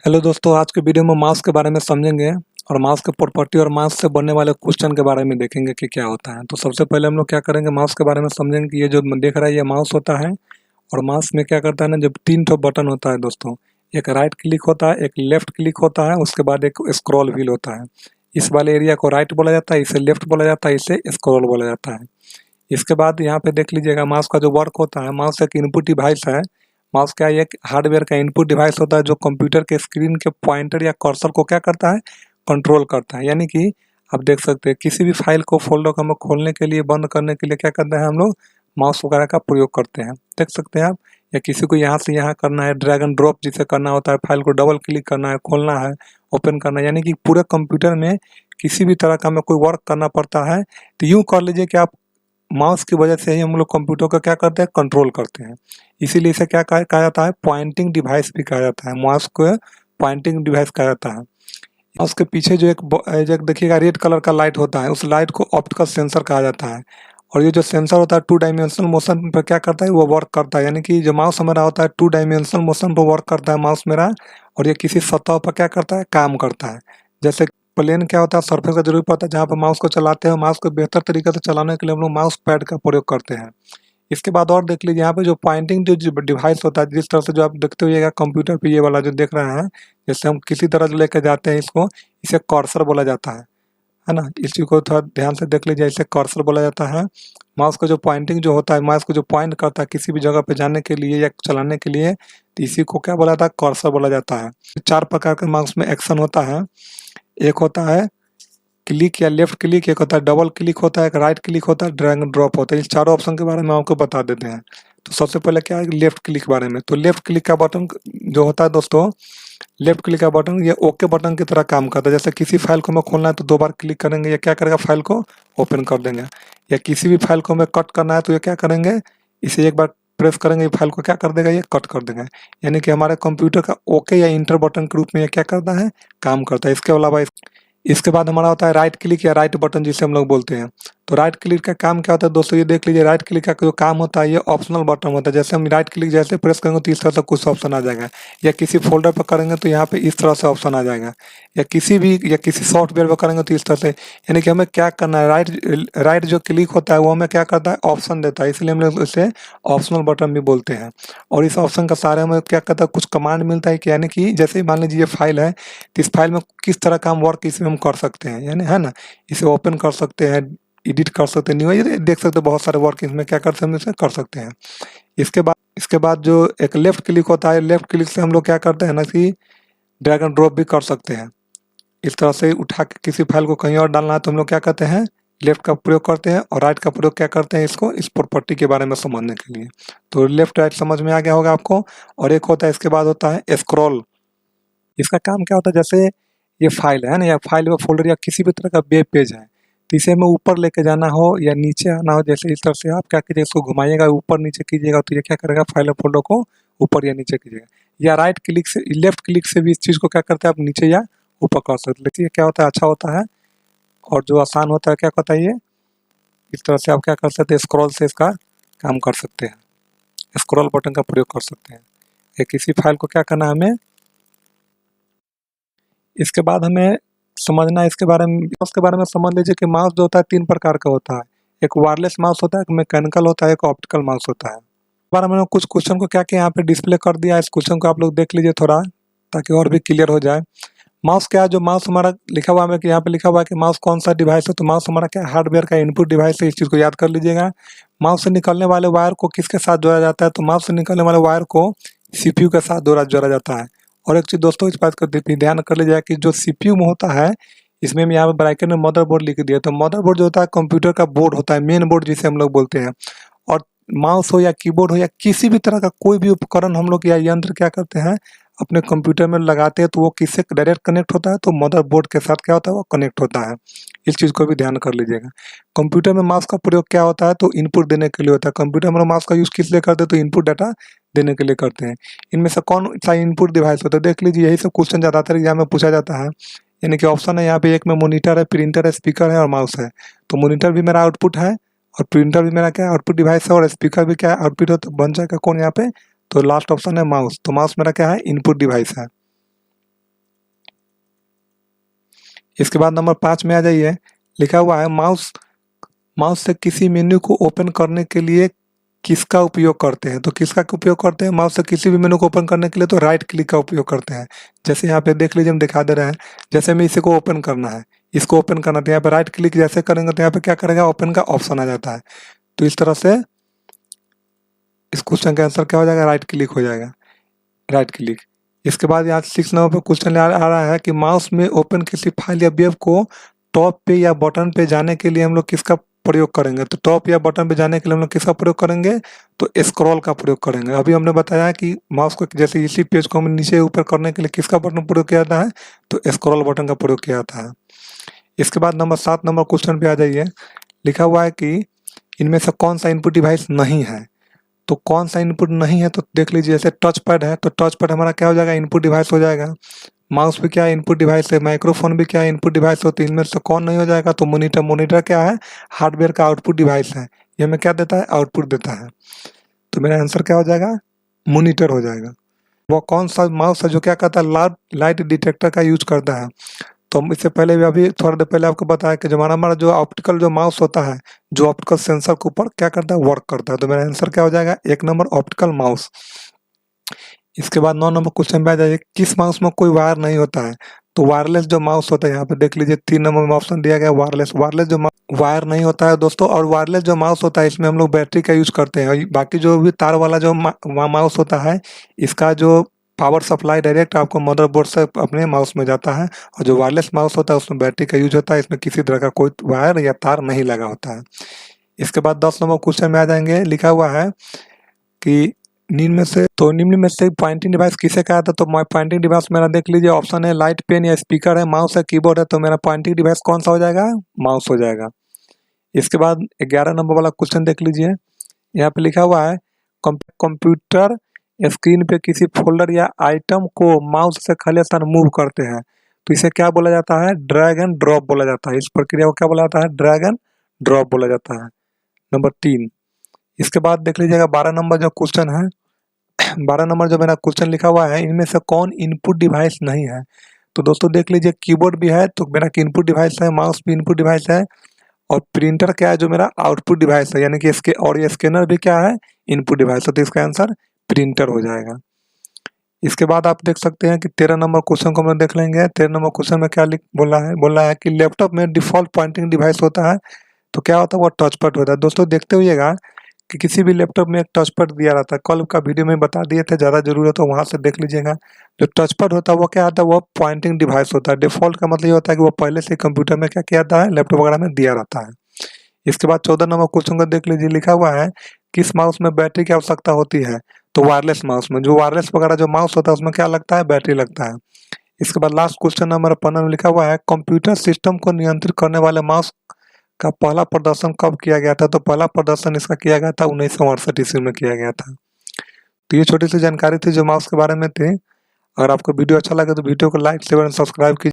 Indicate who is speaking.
Speaker 1: Hello दोस्तों, आज के वीडियो में माउस के बारे में समझेंगे और माउस के प्रॉपर्टी और माउस से बनने वाले क्वेश्चन के बारे में देखेंगे कि क्या होता है। तो सबसे पहले हम लोग क्या करेंगे, माउस के बारे में समझेंगे कि ये जो देख रहा है ये माउस होता है। और माउस में क्या करता है ना, जब तीन ठो बटन होता है दोस्तों, एक राइट क्लिक होता है, एक लेफ्ट क्लिक होता है, उसके बाद एक स्क्रॉल व्हील होता है। इस वाले एरिया को राइट बोला जाता है, इसे लेफ्ट बोला जाता है, इसे स्क्रॉल बोला जाता है। इसके बाद यहाँ पे देख लीजिएगा माउस का जो वर्क होता है, माउस एक इनपुट डिवाइस है। माउस क्या है, एक हार्डवेयर का इनपुट डिवाइस होता है जो कंप्यूटर के स्क्रीन के पॉइंटर या कर्सर को क्या करता है, कंट्रोल करता है। यानी कि आप देख सकते हैं किसी भी फाइल को, फोल्डर को हम खोलने के लिए, बंद करने के लिए क्या करते हैं हम लोग, माउस वगैरह का प्रयोग करते हैं। देख सकते हैं आप, या किसी को यहाँ से यहाँ करना है, ड्रैग एंड ड्रॉप जिसे करना होता है, फाइल को डबल क्लिक करना है, खोलना है, ओपन करना है, यानी कि पूरे कंप्यूटर में किसी भी तरह का हमें कोई वर्क करना पड़ता है तो यूँ कर लीजिए कि आप माउस की वजह से ही हम लोग कंप्यूटर का क्या करते हैं, कंट्रोल करते हैं। इसीलिए इसे क्या कहा जाता है, पॉइंटिंग डिवाइस भी कहा जाता है। माउस को पॉइंटिंग डिवाइस कहा जाता है। माउस के पीछे जो एक देखिएगा रेड कलर का लाइट होता है, उस लाइट को ऑप्टिकल सेंसर कहा जाता है। और ये जो सेंसर होता है टू डायमेंशनल मोशन पर क्या करता है, वो वर्क करता है। यानी कि जो माउस हमारा होता है टू डायमेंशनल मोशन पर वर्क करता है माउस मेरा। और ये किसी सतह पर क्या करता है, काम करता है। जैसे प्लेन क्या होता है, सरफेस का जरूरत पड़ता है जहाँ पर माउस को चलाते हैं। माउस को बेहतर तरीके से चलाने के लिए हम लोग माउस पैड का प्रयोग करते हैं। इसके बाद और देख लीजिए, यहाँ पे जो पॉइंटिंग जो डिवाइस होता है, जिस तरह से जो आप देखते होइएगा कंप्यूटर पे, ये वाला जो देख रहे हैं, जैसे हम किसी तरह से लेकर जाते हैं इसको, इसे कर्सर बोला जाता है ना। इस चीज़ को थोड़ा ध्यान से देख लीजिए, इसे कर्सर बोला जाता है। माउस का जो पॉइंटिंग जो होता है, माउस को जो पॉइंट करता है किसी भी जगह पे जाने के लिए या चलाने के लिए, तो इसी को क्या बोला जाता है, कर्सर बोला जाता है। चार प्रकार के माउस में एक्शन होता है। एक होता है क्लिक या लेफ्ट क्लिक, एक होता है डबल क्लिक होता है, एक राइट क्लिक होता है, ड्रैग एंड ड्रॉप होता है। इस चारों ऑप्शन के बारे में आपको बता देते हैं। तो सबसे पहले क्या है, लेफ्ट क्लिक के बारे में। तो लेफ्ट क्लिक का बटन जो होता है दोस्तों, लेफ्ट क्लिक का बटन ये ओके बटन की तरह काम करता है। जैसे किसी फाइल को हमें खोलना है तो दो बार क्लिक करेंगे, ये क्या करेगा, फाइल को ओपन कर देंगे। या किसी भी फाइल को हमें कट करना है तो ये क्या करेंगे, इसे एक बार प्रेस करेंगे, फाइल को क्या कर देगा, ये कट कर देगा। यानी कि हमारे कंप्यूटर का ओके या इंटर बटन के रूप में ये क्या करता है, काम करता है। इसके अलावा इसके बाद हमारा होता है राइट क्लिक या राइट बटन जिसे हम लोग बोलते हैं। तो राइट क्लिक का काम क्या होता है दोस्तों, ये देख लीजिए, राइट क्लिक का जो काम होता है ये ऑप्शनल बटन होता है। जैसे हम राइट क्लिक जैसे प्रेस करेंगे तो इस तरह से कुछ ऑप्शन आ जाएगा, या किसी फोल्डर पर करेंगे तो यहाँ पे इस तरह से ऑप्शन आ जाएगा, या किसी सॉफ्टवेयर पर करेंगे तो इस तरह से। यानी कि हमें क्या करना है, राइट जो क्लिक होता है वो हमें क्या करता है, ऑप्शन देता है। इसलिए हम लोग इसे ऑप्शनल बटन भी बोलते हैं। और इस ऑप्शन का सारे हमें क्या करता है, कुछ कमांड मिलता है कि, यानी कि जैसे मान लीजिए ये फाइल है, तो इस फाइल में किस तरह का हम वर्क इसमें हम कर सकते हैं, यानी है ना, इसे ओपन कर सकते हैं, एडिट कर सकते हैं, न्यू ये देख सकते हैं, बहुत सारे वर्क इसमें क्या करते हैं, हम इसे कर सकते हैं। इसके बाद जो एक लेफ्ट क्लिक होता है, लेफ्ट क्लिक से हम लोग क्या करते हैं ना कि ड्रैग एंड ड्रॉप भी कर सकते हैं। इस तरह से उठा के किसी फाइल को कहीं और डालना है तो हम लोग क्या करते हैं, लेफ्ट का प्रयोग करते हैं। और राइट का प्रयोग क्या करते हैं, इसको इस प्रॉपर्टी के बारे में समझने के लिए। तो लेफ्ट राइट समझ में आ गया होगा आपको। और एक होता है, इसके बाद होता है स्क्रॉल। इसका काम क्या होता है, जैसे ये फाइल है ना, या फाइल या फोल्डर या किसी भी तरह का वेब पेज है, तो इसे हमें ऊपर लेके जाना हो या नीचे आना हो, जैसे इस तरह से आप क्या कीजिएगा, इसको घुमाइएगा, ऊपर नीचे कीजिएगा तो ये क्या करेगा, फाइल और फोल्डर को ऊपर या नीचे कीजिएगा। या राइट क्लिक से, लेफ्ट क्लिक से भी इस चीज़ को क्या करते हैं, आप नीचे या ऊपर कर सकते हैं। लेकिन ये क्या होता है, अच्छा होता है। और जो आसान होता है, क्या होता है, ये इस तरह से आप क्या कर सकते हैं, स्क्रॉल से इसका काम कर सकते हैं, स्क्रॉल बटन का प्रयोग कर सकते हैं। या किसी फाइल को क्या करना है हमें, इसके बाद हमें समझना है इसके बारे में, उसके बारे में समझ लीजिए कि माउस जो होता है तीन प्रकार का होता है। एक वायरलेस माउस होता है, एक मैकेनिकल होता है, एक ऑप्टिकल माउस होता है। बार मैंने कुछ क्वेश्चन को क्या किया, यहाँ पे डिस्प्ले कर दिया। इस क्वेश्चन को आप लोग देख लीजिए थोड़ा, ताकि और भी क्लियर हो जाए। माउस क्या है, जो माउस हमारा लिखा हुआ है कि यहाँ पे लिखा हुआ है कि माउस कौन सा डिवाइस है, तो माउस हमारा क्या हार्डवेयर का इनपुट डिवाइस है। इस चीज़ को याद कर लीजिएगा। माउस से निकलने वाले वायर को किसके साथ जोड़ा जाता है, तो माउस से निकलने वाले वायर को सीपीयू के साथ जोड़ा जाता है। और एक चीज़ दोस्तों, इस बात का ध्यान कर लीजिएगा कि जो सीपीयू में होता है, इसमें यहाँ पे ब्रैकेट में मदरबोर्ड लिख दिया। तो मदरबोर्ड जो होता है कंप्यूटर का बोर्ड होता है, मेन बोर्ड जिसे हम लोग बोलते हैं। और माउस हो या कीबोर्ड हो या किसी भी तरह का कोई भी उपकरण हम लोग या यंत्र क्या करते हैं, अपने कंप्यूटर में लगाते हैं, तो वो किससे डायरेक्ट कनेक्ट होता है, तो मदरबोर्ड के साथ क्या होता है, वो कनेक्ट होता है। इस चीज़ को भी ध्यान कर लीजिएगा। कंप्यूटर में माउस का प्रयोग क्या होता है, तो इनपुट देने के लिए होता है। कंप्यूटर में माउस का यूज़ किस लिए करते हैं, तो इनपुट डाटा देने के लिए करते हैं। इनमें से कौन सा इनपुट डिवाइस होता है, देख लीजिए, यही सब क्वेश्चन ज़्यादातर एग्जाम में पूछा जाता है। यानी कि ऑप्शन है यहाँ पे, एक में मॉनिटर है, प्रिंटर है, स्पीकर है और माउस है। तो मॉनिटर भी मेरा आउटपुट है, और प्रिंटर भी मेरा क्या है, आउटपुट डिवाइस है, और स्पीकर भी क्या है, आउटपुट है। तो बन जाएगा कौन यहाँ पे, तो लास्ट ऑप्शन है माउस। तो माउस मेरा क्या है, इनपुट डिवाइस है। इसके बाद नंबर 5 में आ जाइए, लिखा हुआ है माउस से किसी मेन्यू को ओपन करने के लिए किसका उपयोग करते हैं। तो किसका उपयोग करते हैं, माउस से किसी भी मेनू को ओपन करने के लिए तो राइट क्लिक का उपयोग करते हैं। जैसे यहाँ पे देख लीजिए, हम दिखा दे रहे हैं, जैसे हमें इसी को ओपन करना है, इसको ओपन करना, तो यहाँ पे राइट क्लिक जैसे करेंगे तो यहाँ पे क्या करेगा, ओपन का ऑप्शन आ जाता है। तो इस तरह से इस क्वेश्चन का आंसर क्या हो जाएगा, राइट क्लिक हो जाएगा, राइट क्लिक। इसके बाद यहाँ 6 नंबर पर क्वेश्चन आ रहा है कि माउस में ओपन किसी फाइल या वेब को टॉप पे या बटन पे जाने के लिए हम लोग किसका प्रयोग करेंगे। तो टॉप या बटन पे जाने के लिए हम लोग किसका प्रयोग करेंगे, तो स्क्रॉल का प्रयोग करेंगे। अभी हमने बताया कि माउस को जैसे इसी पेज को हम नीचे ऊपर करने के लिए किसका बटन प्रयोग किया जाता है, तो स्क्रॉल बटन का प्रयोग किया जाता है। इसके बाद नंबर 7 नंबर क्वेश्चन पे आ जाइए, लिखा हुआ है कि इनमें से कौन सा इनपुट डिवाइस नहीं है। तो कौन सा इनपुट नहीं है, तो देख लीजिए, जैसे टच पैड है तो टच पैड हमारा क्या हो जाएगा, इनपुट डिवाइस हो जाएगा। माउस भी क्या इनपुट डिवाइस है, माइक्रोफोन भी क्या इनपुट डिवाइस होती है। इनमें से कौन नहीं हो जाएगा, तो मॉनिटर क्या है, हार्डवेयर का आउटपुट डिवाइस है। ये हमें क्या देता है, आउटपुट देता है। तो मेरा आंसर क्या हो जाएगा, मॉनिटर हो जाएगा। वो कौन सा माउस है जो क्या करता है, लाइट डिटेक्टर का यूज करता है। तो इससे पहले भी अभी थोड़ा देर पहले आपको बताया कि हमारा जो ऑप्टिकल जो माउस होता है, जो ऑप्टिकल सेंसर के ऊपर क्या करता है, वर्क करता है। तो मेरा आंसर क्या हो जाएगा, 1 नंबर ऑप्टिकल माउस। इसके बाद 9 नंबर क्वेश्चन पे आ जाइए, किस माउस में कोई वायर नहीं होता है। तो वायरलेस जो माउस होता है, यहाँ पे देख लीजिए 3 नंबर में ऑप्शन दिया गया वायरलेस। वायरलेस जो वायर नहीं होता है दोस्तों, और वायरलेस जो माउस होता है इसमें हम लोग बैटरी का यूज करते हैं। और बाकी जो भी तार वाला जो माउस होता है, इसका जो पावर सप्लाई डायरेक्ट आपको मदरबोर्ड से अपने माउस में जाता है। और जो वायरलेस माउस होता है उसमें बैटरी का यूज होता है, इसमें किसी तरह का कोई वायर या तार नहीं लगा होता है। इसके बाद 10 नंबर क्वेश्चन में आ जाएंगे, लिखा हुआ है कि निम्न में से पॉइंटिंग डिवाइस किसे कहा था। तो पॉइंटिंग डिवाइस मेरा देख लीजिए, ऑप्शन है लाइट पेन या स्पीकर है, माउस है, कीबोर्ड है। तो मेरा पॉइंटिंग डिवाइस कौन सा हो जाएगा, माउस हो जाएगा। इसके बाद 11 नंबर वाला क्वेश्चन देख लीजिए, यहाँ पे लिखा हुआ है कंप्यूटर स्क्रीन पे किसी फोल्डर या आइटम को माउस से खाली स्थान मूव करते हैं, तो इसे क्या बोला जाता है, ड्रैग एंड ड्रॉप बोला जाता है। इस प्रक्रिया को क्या बोला जाता है, ड्रैग एंड ड्रॉप बोला जाता है। नंबर 3। इसके बाद देख लीजिएगा 12 नंबर जो क्वेश्चन है, 12 नंबर जो मेरा क्वेश्चन लिखा हुआ है, इनमें से कौन इनपुट डिवाइस नहीं है। तो दोस्तों देख लीजिए, कीबोर्ड भी है तो मेरा इनपुट डिवाइस है, माउस भी इनपुट डिवाइस है, और प्रिंटर क्या है जो मेरा आउटपुट डिवाइस है, यानी कि इसके, और ये स्कैनर भी क्या है, इनपुट डिवाइस है। तो इसका आंसर प्रिंटर हो जाएगा। इसके बाद आप देख सकते हैं कि 13 नंबर क्वेश्चन को हम लोग देख लेंगे। 13 नंबर क्वेश्चन में क्या बोला है कि लैपटॉप में डिफॉल्ट पॉइंटिंग डिवाइस होता है, तो क्या होता है, वो टच पैड होता है। दोस्तों देखते हुएगा कि किसी भी लैपटॉप में एक टच पैड दिया रहता है, कल का वीडियो में बता दिए थे, ज़्यादा जरूरत हो वहाँ से देख लीजिएगा। जो टच पैड होता है वो क्या आता है, वो पॉइंटिंग डिवाइस होता है। डिफॉल्ट का मतलब ये होता है कि वो पहले से कंप्यूटर में क्या किया जाता है, लैपटॉप वगैरह में दिया रहता है। इसके बाद 14 नंबर क्वेश्चन को देख लीजिए, लिखा हुआ है किस माउस में बैटरी की आवश्यकता होती है। तो वायरलेस माउस में, जो वायरलेस वगैरह जो माउस होता है उसमें क्या लगता है, बैटरी लगता है। इसके बाद लास्ट क्वेश्चन नंबर 15 में लिखा हुआ है कंप्यूटर सिस्टम को नियंत्रित करने वाले माउस का पहला प्रदर्शन कब किया गया था। तो पहला प्रदर्शन इसका किया गया था 1968 ईस्वी में किया गया था। तो ये छोटी सी जानकारी थी जो माउस के बारे में थी। अगर आपको वीडियो अच्छा लगे तो वीडियो को लाइक शेयर एंड सब्सक्राइब कीजिए।